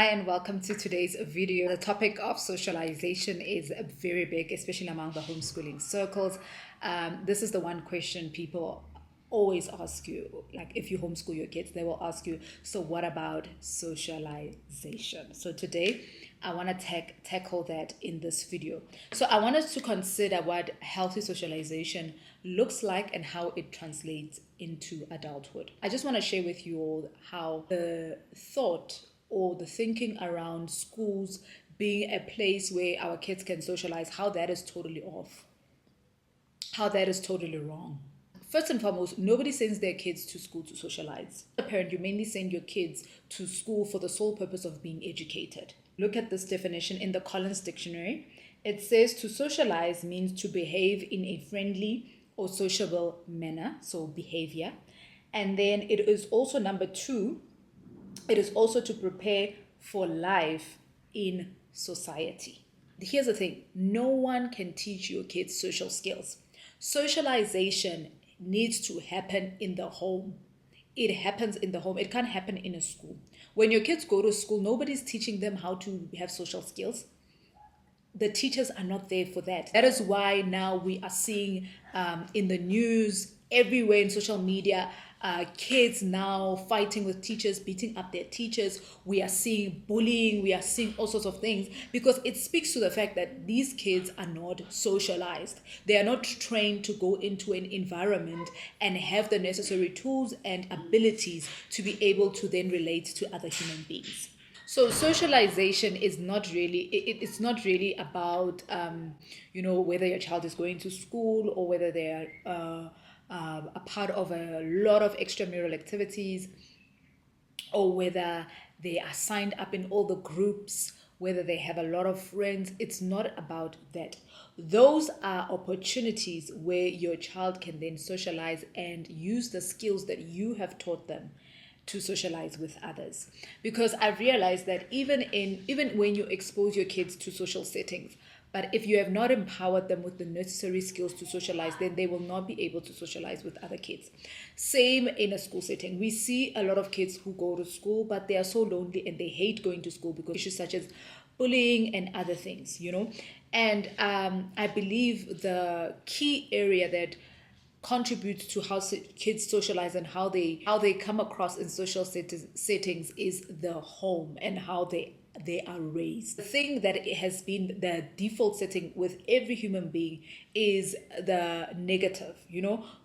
Hi and welcome to today's video. The topic of socialization is very big, especially among the homeschooling circles. This is the one question people always ask you. Like if you homeschool your kids, they will ask you, so what about socialization? So today I want to tackle that in this video. So I want us to consider what healthy socialization looks like and how it translates into adulthood. I just want to share with you all how the thought or the thinking around schools being a place where our kids can socialize, how that is totally off, how that is totally wrong. First and foremost, nobody sends their kids to school to socialize. As a parent, you mainly send your kids to school for the sole purpose of being educated. Look at this definition in the Collins Dictionary. It says to socialize means to behave in a friendly or sociable manner, so behavior. And then it is also number two, it is also to prepare for life in society. Here's the thing, no one can teach your kids social skills. Socialization needs to happen in the home. It happens in the home. It can't happen in a school. When your kids go to school, nobody's teaching them how to have social skills. The teachers are not there for that. That is why now we are seeing in the news, everywhere in social media, kids now fighting with teachers, beating up their teachers. We are seeing bullying. We are seeing all sorts of things because it speaks to the fact that these kids are not socialized. They are not trained to go into an environment and have the necessary tools and abilities to be able to then relate to other human beings. So socialization is not really, it's not really about, whether your child is going to school or whether they are a part of a lot of extramural activities or whether they are signed up in all the groups, whether they have a lot of friends. It's not about that. Those are opportunities where your child can then socialize and use the skills that you have taught them to socialize with others. Because I realized that even when you expose your kids to social settings, but if you have not empowered them with the necessary skills to socialize, then they will not be able to socialize with other kids. Same in a school setting. We see a lot of kids who go to school, but they are so lonely and they hate going to school because issues such as bullying and other things, And I believe the key area that contributes to how kids socialize and how they come across in social settings is the home and how they are raised. The thing that it has been the default setting with every human being is the negative.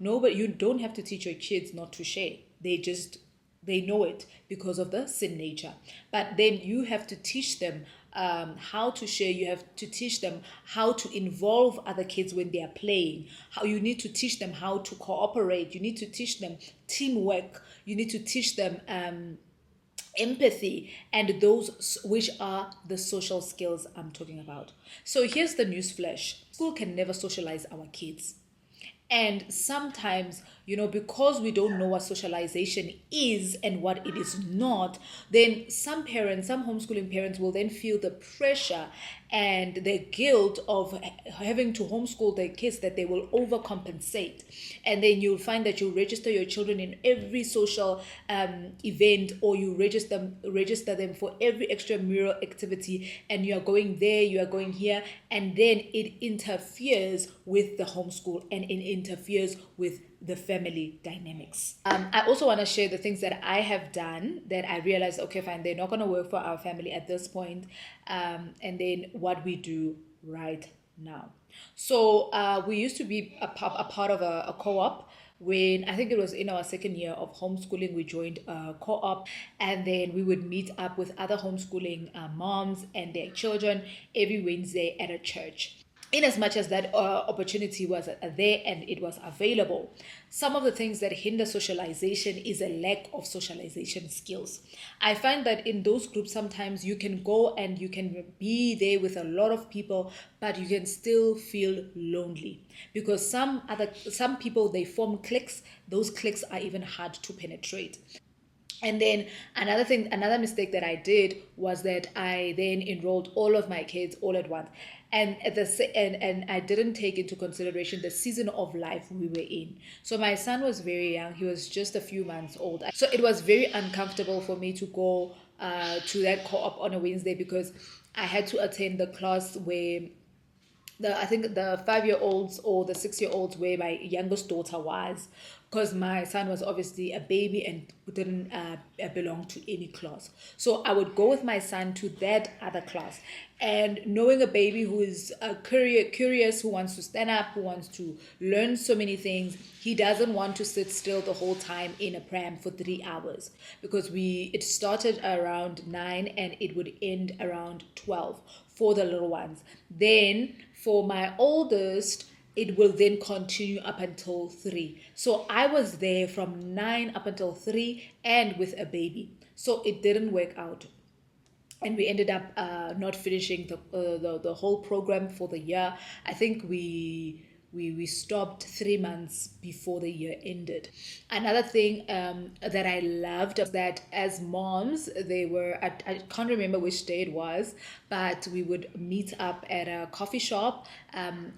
Nobody, you don't have to teach your kids not to share. They know it because of the sin nature. But then you have to teach them how to share. You have to teach them how to involve other kids when they are playing. How you need to teach them how to cooperate. You need to teach them teamwork. You need to teach them empathy, and those which are the social skills I'm talking about. So here's the newsflash. School can never socialize our kids. And sometimes, because we don't know what socialization is and what it is not, then some homeschooling parents will then feel the pressure and the guilt of having to homeschool their kids, that they will overcompensate. And then you'll find that you register your children in every social event, or you register them for every extramural activity, and you are going there, you are going here, and then it interferes with the homeschool and it interferes with the family dynamics. I also want to share the things that I have done that I realized, okay, fine, they're not going to work for our family at this point, and then what we do right now. So we used to be a part of a co-op. When I think it was in our second year of homeschooling, we joined a co-op, and then we would meet up with other homeschooling moms and their children every Wednesday at a church. In as much as that opportunity was there and it was available, some of the things that hinder socialization is a lack of socialization skills. I find that in those groups, sometimes you can go and you can be there with a lot of people, but you can still feel lonely because some people, they form cliques. Those cliques are even hard to penetrate. And then another mistake that I did was that I then enrolled all of my kids all at once. And I didn't take into consideration the season of life we were in. So my son was very young. He was just a few months old. So it was very uncomfortable for me to go to that co-op on a Wednesday because I had to attend the class where I think the 5-year-olds or the 6-year-olds where my youngest daughter was, because my son was obviously a baby and didn't belong to any class. So I would go with my son to that other class, and knowing a baby who is curious, who wants to stand up, who wants to learn so many things, he doesn't want to sit still the whole time in a pram for 3 hours, because it started around 9 and it would end around 12 for the little ones. Then for my oldest, it will then continue up until 3. So I was there from 9 up until 3 and with a baby. So it didn't work out. And we ended up not finishing the whole program for the year. I think we stopped 3 months before the year ended. Another thing that I loved was that as moms, I can't remember which day it was, but we would meet up at a coffee shop.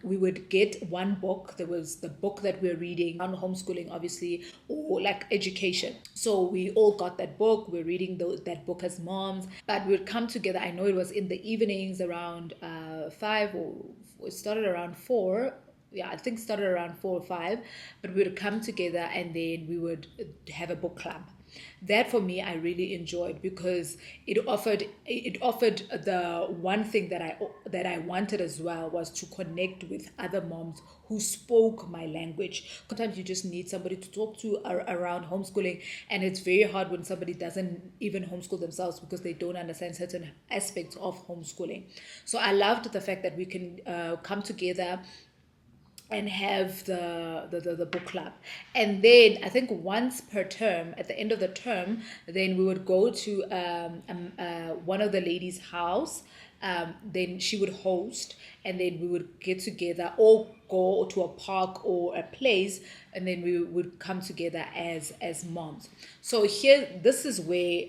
We would get one book. There was the book that we're reading on homeschooling, obviously, or like education. So we all got that book. We're reading that book as moms, but we would come together. I know it was in the evenings around 5, or it started around 4. Yeah, I think started around 4 or 5, but we would come together and then we would have a book club. That for me I really enjoyed, because it offered the one thing that I wanted as well, was to connect with other moms who spoke my language. Sometimes you just need somebody to talk to around homeschooling, and it's very hard when somebody doesn't even homeschool themselves because they don't understand certain aspects of homeschooling. So I loved the fact that we can come together and have the book club. And then I think once per term, at the end of the term, then we would go to one of the ladies' house. Then she would host, and then we would get together or go to a park or a place, and then we would come together as moms. So here, this is where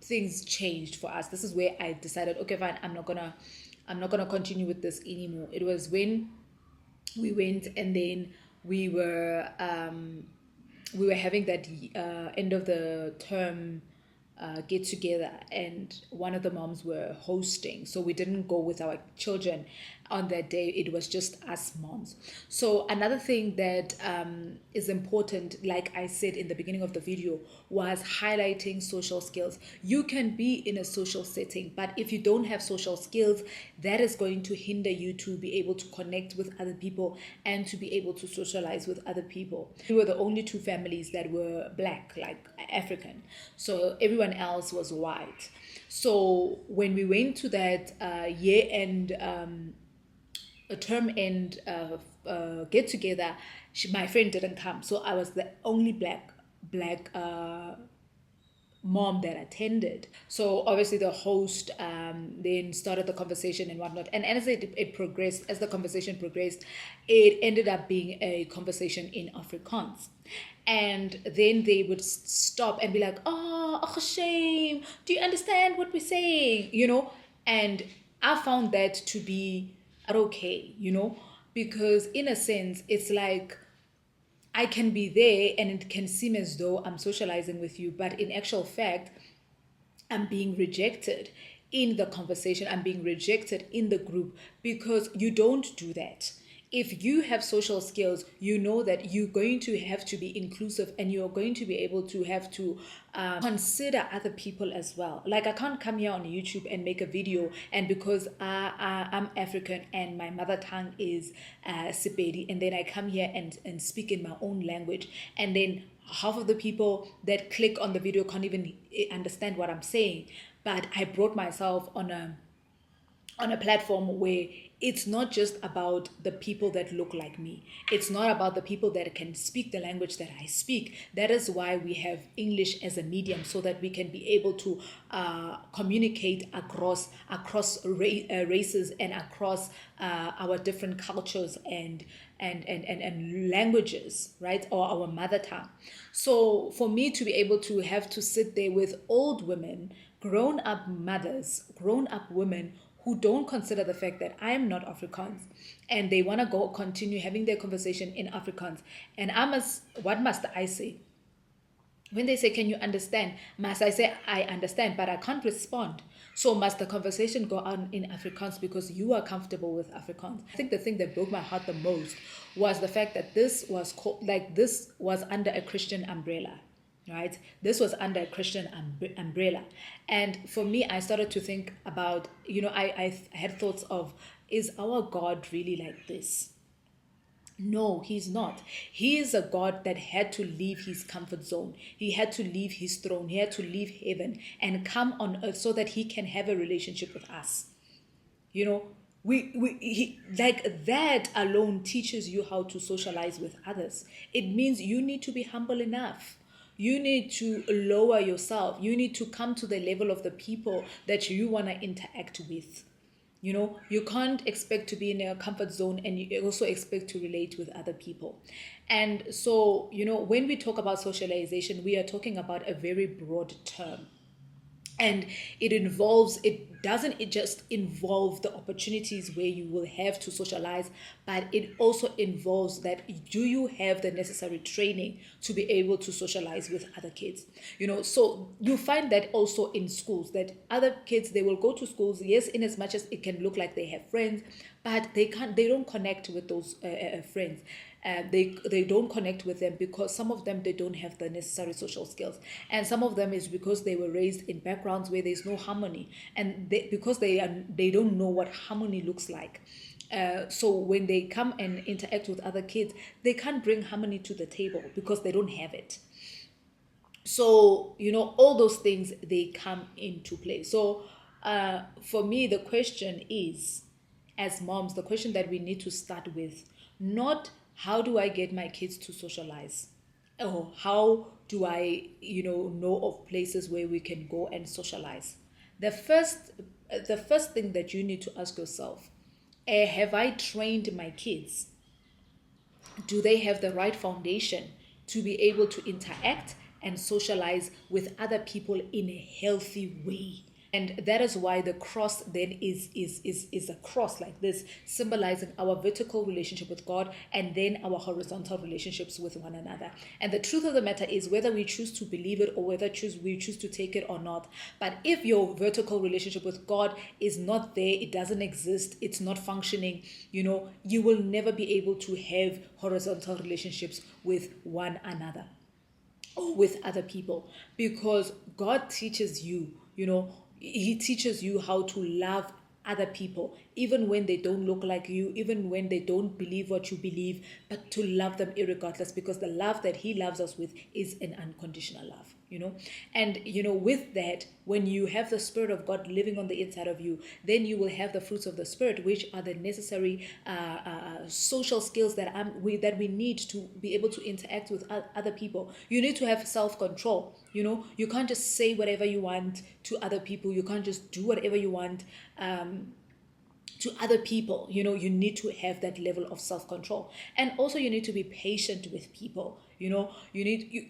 things changed for us. This is where I decided, okay, fine, I'm not gonna continue with this anymore. It was when we went, and then we were having that end of the term get together, and one of the moms were hosting, so we didn't go with our children on that day. It was just us moms. So another thing that is important, like I said in the beginning of the video, was highlighting social skills. You can be in a social setting, but if you don't have social skills, that is going to hinder you to be able to connect with other people and to be able to socialize with other people. We were the only 2 families that were Black, like African, so everyone else was white. So when we went to that year-end a term end get together, my friend didn't come, so I was the only black mom that attended. So obviously the host then started the conversation and whatnot, and as it progressed, as the conversation progressed, it ended up being a conversation in Afrikaans. And then they would stop and be like, oh, shame, do you understand what we're saying, and I found that to be okay, because in a sense it's like I can be there and it can seem as though I'm socializing with you, but in actual fact I'm being rejected in the conversation, I'm being rejected in the group, because you don't do that. If you have social skills, you know that you're going to have to be inclusive, and you're going to be able to have to consider other people as well. Like, I can't come here on YouTube and make a video, and because I'm African and my mother tongue is Sepedi, and then I come here and speak in my own language, and then half of the people that click on the video can't even understand what I'm saying. But I brought myself on a platform where it's not just about the people that look like me. It's not about the people that can speak the language that I speak. That is why we have English as a medium, so that we can be able to communicate across races and across our different cultures and languages, right? Or our mother tongue. So for me to be able to have to sit there with old women, grown-up mothers, grown-up women who don't consider the fact that I am not Afrikaans, and they want to continue having their conversation in Afrikaans, and what must I say? When they say, can you understand? Must I say, I understand, but I can't respond? So must the conversation go on in Afrikaans because you are comfortable with Afrikaans? I think the thing that broke my heart the most was the fact that this was this was under a Christian umbrella, right? This was under a Christian umbrella. And for me, I started to think about, I had thoughts of, is our God really like this? No, he's not. He is a God that had to leave his comfort zone. He had to leave his throne. He had to leave heaven and come on earth so that he can have a relationship with us. You know, like that alone teaches you how to socialize with others. It means you need to be humble enough. You need to lower yourself. You need to come to the level of the people that you want to interact with. You can't expect to be in a comfort zone and you also expect to relate with other people. And so, when we talk about socialization, we are talking about a very broad term. And it doesn't just involve the opportunities where you will have to socialize, but it also involves that, do you have the necessary training to be able to socialize with other kids? So you find that also in schools, that other kids, they will go to schools, yes, in as much as it can look like they have friends, but they don't connect with those friends. They don't connect with them because some of them, they don't have the necessary social skills, and some of them is because they were raised in backgrounds where there's no harmony, and because they don't know what harmony looks like. So when they come and interact with other kids, they can't bring harmony to the table because they don't have it. So all those things, they come into play. So for me, the question is, as moms, the question that we need to start with, not how do I get my kids to socialize, or how do I know of places where we can go and socialize. The first thing that you need to ask yourself, have I trained my kids? Do they have the right foundation to be able to interact and socialize with other people in a healthy way? And that is why the cross then is a cross like this, symbolizing our vertical relationship with God and then our horizontal relationships with one another. And the truth of the matter is, whether we choose to believe it or whether we choose to take it or not, but if your vertical relationship with God is not there, it doesn't exist, it's not functioning, you will never be able to have horizontal relationships with one another or with other people, because God teaches you, he teaches you how to love other people, even when they don't look like you, even when they don't believe what you believe, but to love them irregardless, because the love that he loves us with is an unconditional love. And with that, when you have the Spirit of God living on the inside of you, then you will have the fruits of the Spirit, which are the necessary social skills that we need to be able to interact with other people. You need to have self-control. You can't just say whatever you want to other people. You can't just do whatever you want to other people. You need to have that level of self-control, and also you need to be patient with people.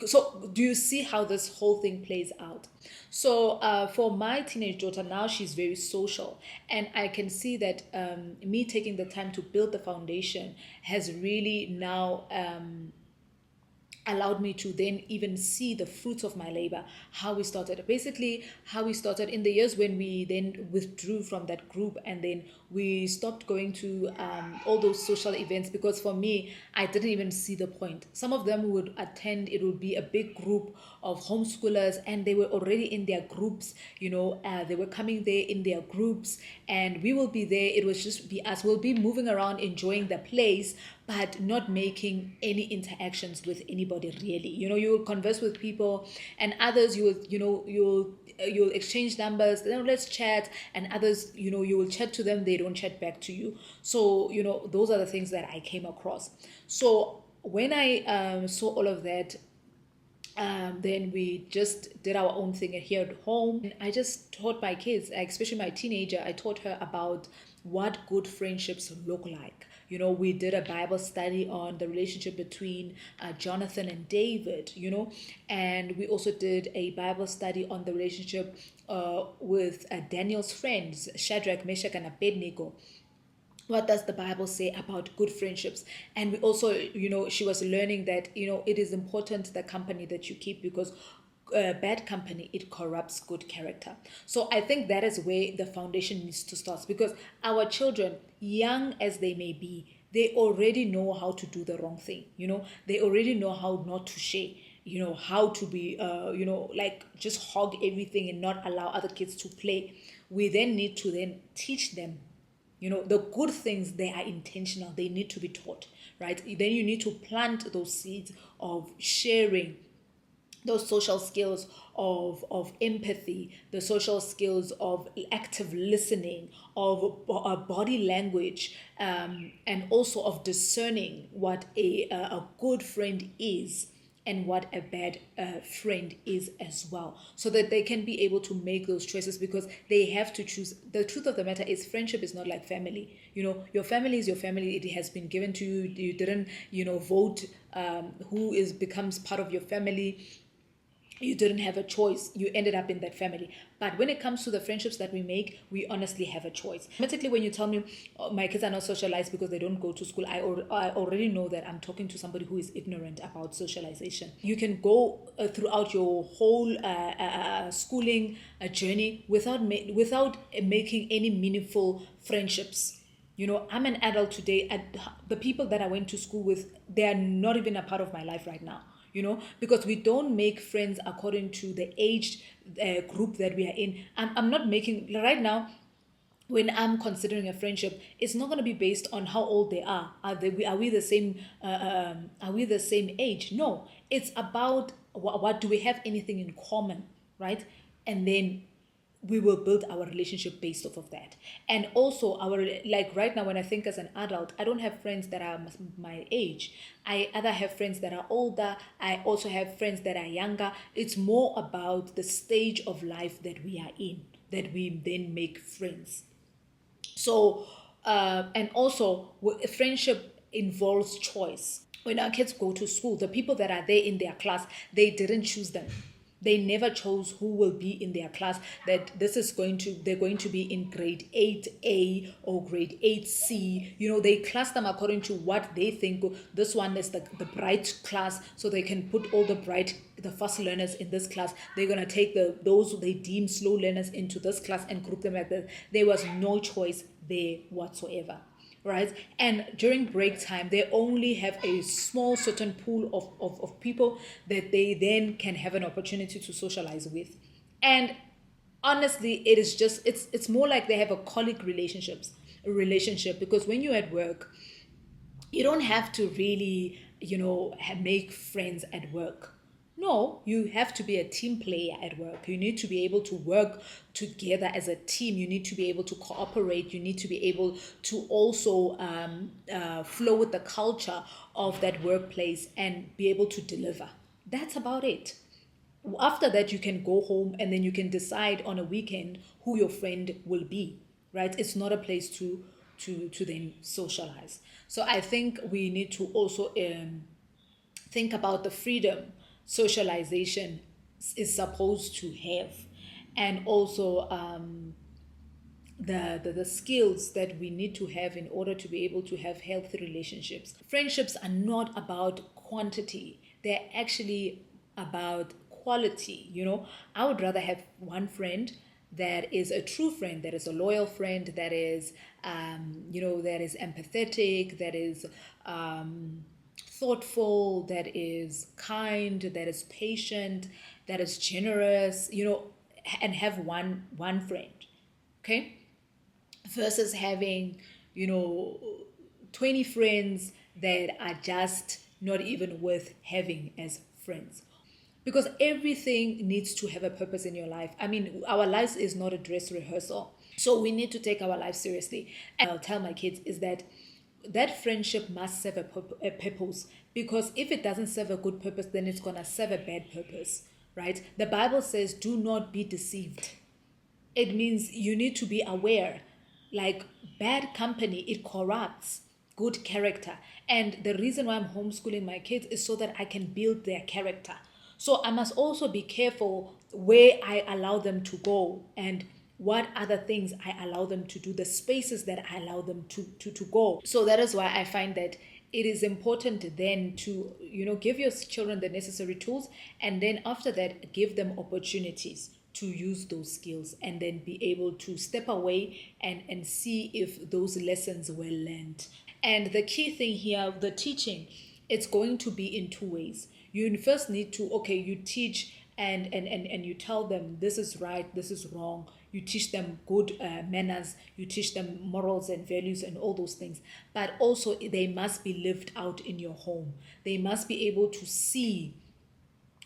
So do you see how this whole thing plays out? So for my teenage daughter now, she's very social, and I can see that me taking the time to build the foundation has really now allowed me to then even see the fruits of my labor, how we started in the years when we then withdrew from that group, and then we stopped going to all those social events, because for me, I didn't even see the point. Some of them would attend, it would be a big group of homeschoolers, and they were already in their groups, they were coming there in their groups, and we will be there. It was just be us. We'll be moving around, enjoying the place, but not making any interactions with anybody really. You will converse with people, and others you'll exchange numbers, then let's chat, and others you will chat to them, they don't chat back to you. So those are the things that I came across. So when I saw all of that, then we just did our own thing here at home. And I just taught my kids, especially my teenager, I taught her about what good friendships look like. We did a Bible study on the relationship between Jonathan and David, and we also did a Bible study on the relationship with Daniel's friends, Shadrach, Meshach, and Abednego. what does the Bible say about good friendships? And we also, she was learning that, it is important the company that you keep, because bad company, it corrupts good character. So I think that is where the foundation needs to start, because our children, young as they may be, they already know how to do the wrong thing. They already know how not to share, how to be, like just hog everything and not allow other kids to play. We then need to then teach them, the good things. They are intentional, they need to be taught, right? Then you need to plant those seeds of sharing, those social skills of empathy, the social skills of active listening, of body language, and also of discerning what a good friend is and what a bad friend is as well, so that they can be able to make those choices, because they have to choose. The truth of the matter is, friendship is not like family. Your family is your family. It has been given to you. You didn't vote who is becomes part of your family. You didn't have a choice. You ended up in that family. But when it comes to the friendships that we make, we honestly have a choice. Automatically, when you tell me, "Oh, my kids are not socialized because they don't go to school," I already know that I'm talking to somebody who is ignorant about socialization. You can go throughout your whole schooling journey without making any meaningful friendships. I'm an adult today. The people that I went to school with, they are not even a part of my life right now. Because we don't make friends according to the age group that we are in. I'm not making, right now, when I'm considering a friendship, it's not going to be based on how old they are. Are we the same? Are we the same age? No, it's about what do we have anything in common, right? And then we will build our relationship based off of that. And also like right now, when I think as an adult, I don't have friends that are my age. I either have friends that are older. I also have friends that are younger. It's more about the stage of life that we are in, that we then make friends. So and also friendship involves choice. When our kids go to school, the people that are there in their class, they didn't choose them. They never chose who will be in their class, that they're going to be in grade 8A or grade 8C. They class them according to what they think. This one is the bright class, so they can put all the fast learners in this class. They're going to take those they deem slow learners into this class and group them like that. There was no choice there whatsoever. Right? And during break time, they only have a small certain pool of people that they then can have an opportunity to socialize with. And honestly, it is just, it's more like they have a colleague relationship, because when you're at work, you don't have to really, make friends at work. No, you have to be a team player at work. You need to be able to work together as a team. You need to be able to cooperate. You need to be able to also flow with the culture of that workplace and be able to deliver. That's about it. After that, you can go home and then you can decide on a weekend who your friend will be, right? It's not a place to then socialize. So I think we need to also think about the freedom socialization is supposed to have, and also the skills that we need to have in order to be able to have healthy relationships. Friendships are not about quantity, they're actually about quality. I would rather have one friend that is a true friend, that is a loyal friend, that is that is empathetic, that is thoughtful, that is kind, that is patient, that is generous, and have one friend. Okay? Versus having, 20 friends that are just not even worth having as friends. Because everything needs to have a purpose in your life. I mean, our lives is not a dress rehearsal. So we need to take our life seriously. And I'll tell my kids is that friendship must serve a purpose, because if it doesn't serve a good purpose, then it's going to serve a bad purpose, right? The Bible says, do not be deceived. It means you need to be aware, like bad company, it corrupts good character. And the reason why I'm homeschooling my kids is so that I can build their character. So I must also be careful where I allow them to go and what other things I allow them to do, the spaces that I allow them to go. So that is why I find that it is important then to, give your children the necessary tools, and then after that, give them opportunities to use those skills, and then be able to step away and see if those lessons were learned. And the key thing here, the teaching, it's going to be in two ways. You first need to, you teach and you tell them this is right, this is wrong. You teach them good manners, you teach them morals and values and all those things. But also they must be lived out in your home. They must be able to see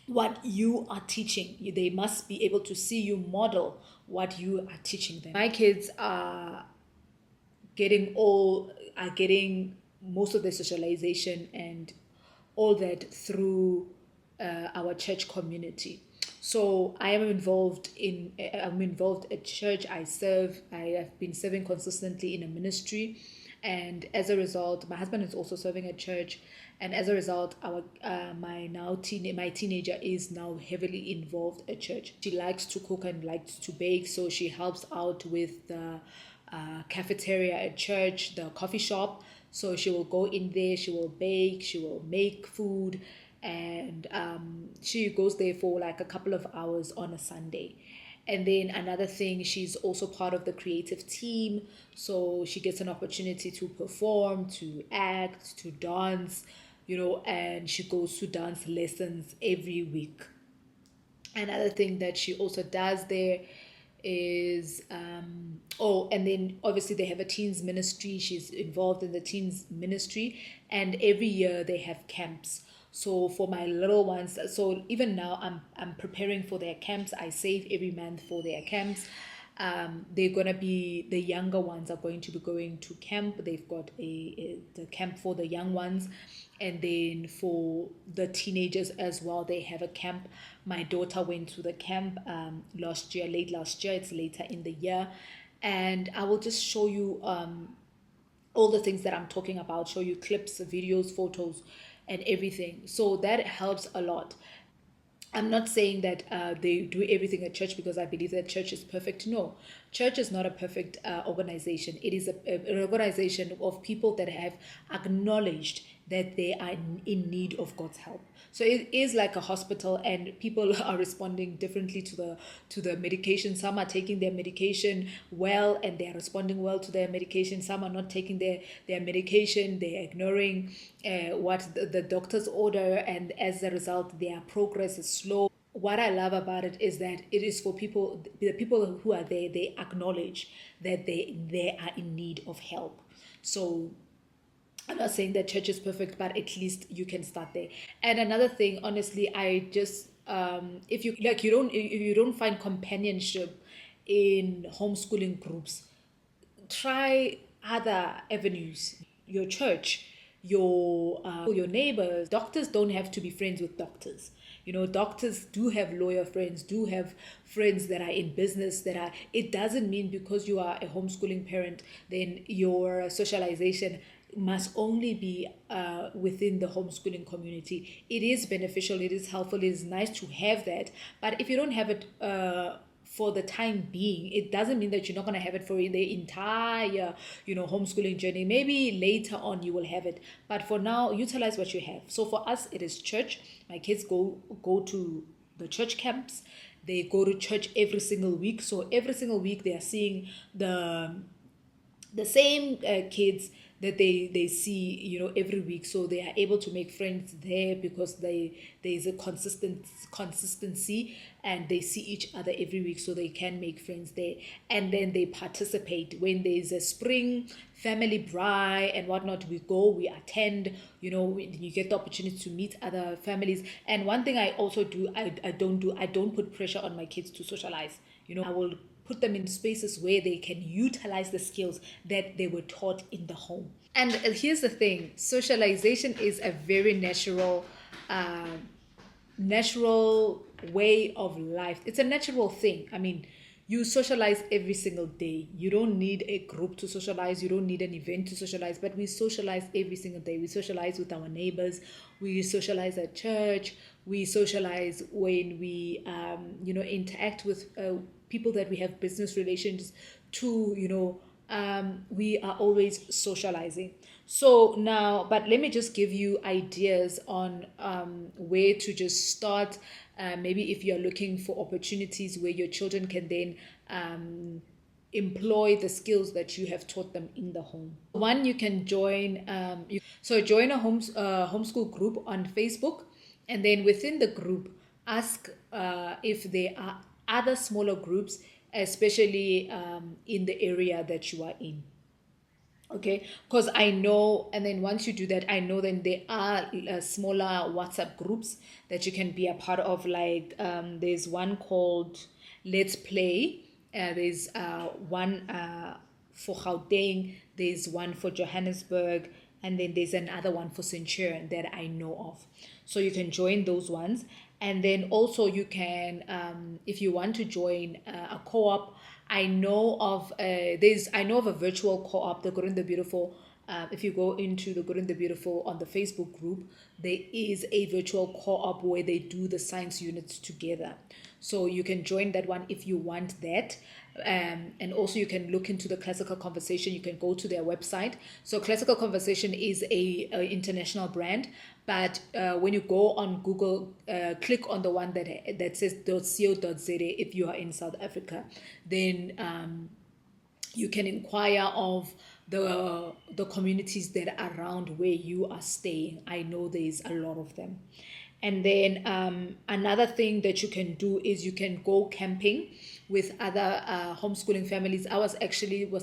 what you are teaching. They must be able to see you model what you are teaching them. My kids are getting most of the socialization and all that through our church community. So I'm involved at church. I have been serving consistently in a ministry, and as a result, my husband is also serving at church. And as a result, my teenager is now heavily involved at church. She likes to cook and likes to bake, so she helps out with the cafeteria at church, the coffee shop. So she will go in there, she will bake, she will make food, and she goes there for like a couple of hours on a Sunday. And then another thing, she's also part of the creative team, so she gets an opportunity to perform, to act, to dance, and she goes to dance lessons every week. Another thing that she also does there is and then obviously they have a teens ministry. She's involved in the teens ministry, and every year they have camps. So for my little ones, so even now I'm preparing for their camps. I save every month for their camps. They're gonna be, the younger ones are going to be going to camp. They've got the camp for the young ones, and then for the teenagers as well, they have a camp. My daughter went to the camp late last year. It's later in the year, and I will just show you all the things that I'm talking about. Show you clips, videos, photos, and everything. So that helps a lot. I'm not saying that they do everything at church because I believe that church is perfect. No, church is not a perfect organization. It is an organization of people that have acknowledged that they are in need of God's help. So it is like a hospital, and people are responding differently to the medication. Some are taking their medication well and they are responding well to their medication. Some are not taking their medication. They are ignoring what the doctors order, and as a result, their progress is slow. What I love about it is that it is for people, the people who are there, they acknowledge that they are in need of help. So I'm not saying that church is perfect, but at least you can start there. And another thing, honestly, I just if you don't find companionship in homeschooling groups, try other avenues. Your church, your neighbors. Doctors don't have to be friends with doctors. Doctors do have lawyer friends, do have friends that are in business, it doesn't mean because you are a homeschooling parent, then your socialization must only be within the homeschooling community. It is beneficial, it is helpful, it is nice to have that. But if you don't have it for the time being, it doesn't mean that you're not going to have it for the entire homeschooling journey. Maybe later on you will have it, but for now, utilize what you have. So for us, it is church. My kids go to the church camps. They go to church every single week. So every single week they are seeing the same kids that they see every week. So they are able to make friends there because there is a consistency, and they see each other every week, so they can make friends there. And then they participate when there is a spring family braai and whatnot. We attend. You get the opportunity to meet other families. And one thing I also do, I don't put pressure on my kids to socialize. I will put them in spaces where they can utilize the skills that they were taught in the home. And here's the thing, socialization is a very natural way of life. It's a natural thing. I mean, you socialize every single day. You don't need a group to socialize. You don't need an event to socialize, but we socialize every single day. We socialize with our neighbors. We socialize at church. We socialize when we, interact with people that we have business relations to, we are always socializing. So now, but let me just give you ideas on where to just start. Maybe if you're looking for opportunities where your children can then employ the skills that you have taught them in the home. One, you can join, join a homeschool group on Facebook, and then within the group, ask if there are other smaller groups, especially in the area that you are in. Okay, because I know, and then once you do that, I know then there are smaller WhatsApp groups that you can be a part of. Like there's one called Let's Play. There's one for Gauteng. There's one for Johannesburg, and then there's another one for Centurion that I know of. So you can join those ones, and then also you can, if you want to join a co-op. I know of a virtual co-op, the Good and the Beautiful. If you go into the Good and the Beautiful on the Facebook group, there is a virtual co-op where they do the science units together. So you can join that one if you want that. And also you can look into the Classical Conversation. You can go to their website. So Classical Conversation is a international brand, but when you go on Google, click on the one that says .co.za if you are in South Africa, then you can inquire of the communities that are around where you are staying. I know there's a lot of them. And then another thing that you can do is you can go camping with other homeschooling families. I was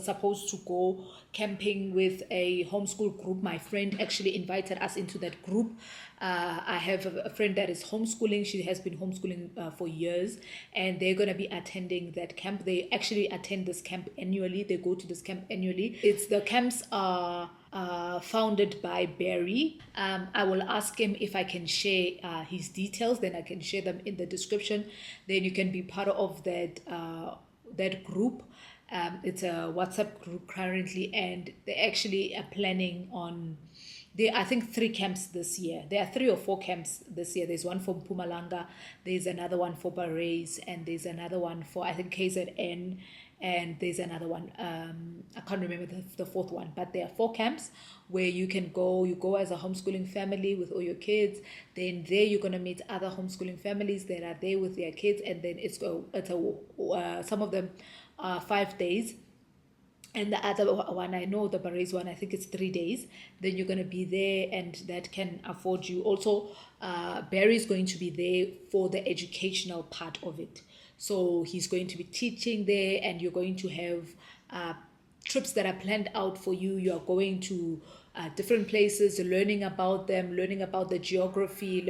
supposed to go camping with a homeschool group. My friend actually invited us into that group. I have a friend that is homeschooling. She has been homeschooling for years, and they're going to be attending that camp. They actually attend this camp annually. They go to this camp annually. The camps are founded by Barry. I will ask him if I can share his details. Then I can share them in the description. Then you can be part of that group. It's a WhatsApp group currently, and they actually are planning on. I think 3 camps this year. There are 3 or 4 camps this year. There's one for Mpumalanga, there's another one for Parys, and there's another one for, I think, KZN, and there's another one. I can't remember the 4th one, but there are 4 camps where you can go. You go as a homeschooling family with all your kids. Then there you're going to meet other homeschooling families that are there with their kids, and then some of them are 5 days. And the other one, I know the Parys one, I think it's 3 days. Then you're going to be there, and that can afford you. Also, Barry is going to be there for the educational part of it. So he's going to be teaching there, and you're going to have trips that are planned out for you. You are going to different places, learning about them, learning about the geography,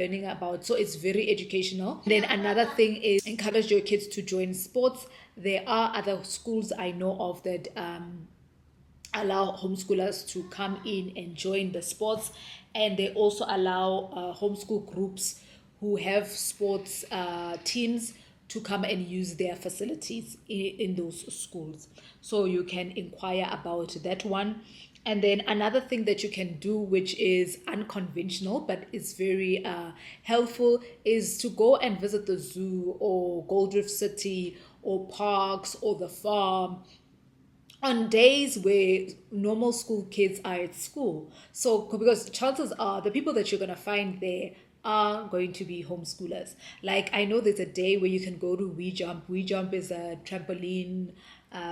so it's very educational. Then another thing is encourage your kids to join sports. There are other schools I know of that allow homeschoolers to come in and join the sports, and they also allow homeschool groups who have sports teams to come and use their facilities in those schools. So you can inquire about that one. And then another thing that you can do, which is unconventional but is very helpful, is to go and visit the zoo or Gold Reef City or parks or the farm on days where normal school kids are at school. So because chances are the people that you're going to find there are going to be homeschoolers. Like I know there's a day where you can go to We Jump. We Jump is a trampoline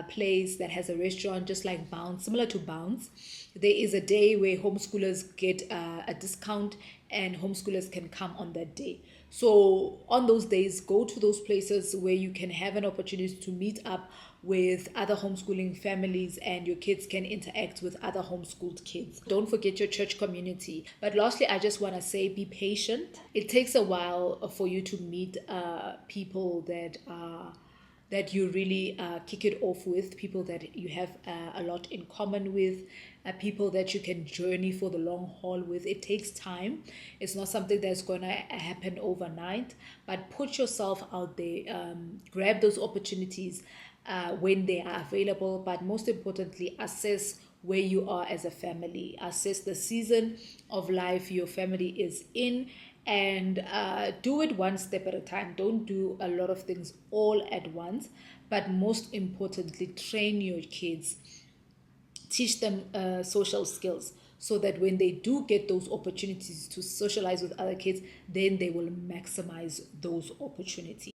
place that has a restaurant just like Bounce, similar to Bounce. There is a day where homeschoolers get a discount, and homeschoolers can come on that day. So on those days, go to those places where you can have an opportunity to meet up with other homeschooling families, and your kids can interact with other homeschooled kids. Don't forget your church community. But lastly, I just want to say, be patient. It takes a while for you to meet people that you really kick it off with, people that you have a lot in common with, people that you can journey for the long haul with. It takes time. It's not something that's going to happen overnight, but put yourself out there, grab those opportunities when they are available, but most importantly, assess where you are as a family. Assess the season of life your family is in, and do it one step at a time. Don't do a lot of things all at once, but most importantly, train your kids, teach them social skills, so that when they do get those opportunities to socialize with other kids, then they will maximize those opportunities.